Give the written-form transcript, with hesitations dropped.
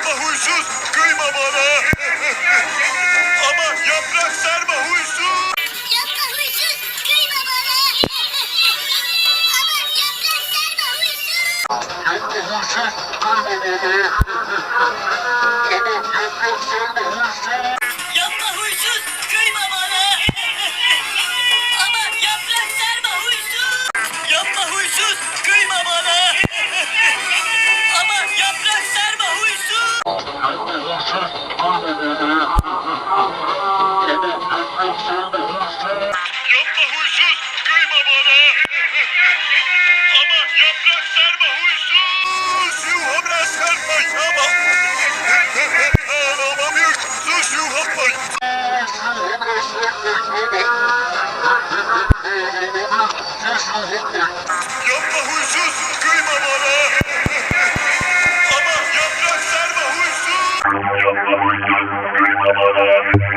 Yapma huysuz, kıyma bana. Ama yaprak sarma huysuz. Yapma huysuz, kıyma bana. Ama yaprak sarma huysuz. Yapma huysuz, kıyma bana. Ama yaprak sarma huysuz. Yapma huysuz, kıyma bana. Ama yaprak sarma huysuz. Yapma huysuz, kıyma bana. Ama yaprak sarma huysuz. Yapma huysuz, kıyma bana. Ama yaprak sarma huysuz. Yapma huysuz, kıyma bana. Ama yaprak sarma huysuz. Şu habra sarma şama. Ama bir kutu şu habra. Şu habra sarma şama. Yapma huysuz, kıyma bana. Ama yaprak sarma huysuz. Yapma huysuz, kıyma bana.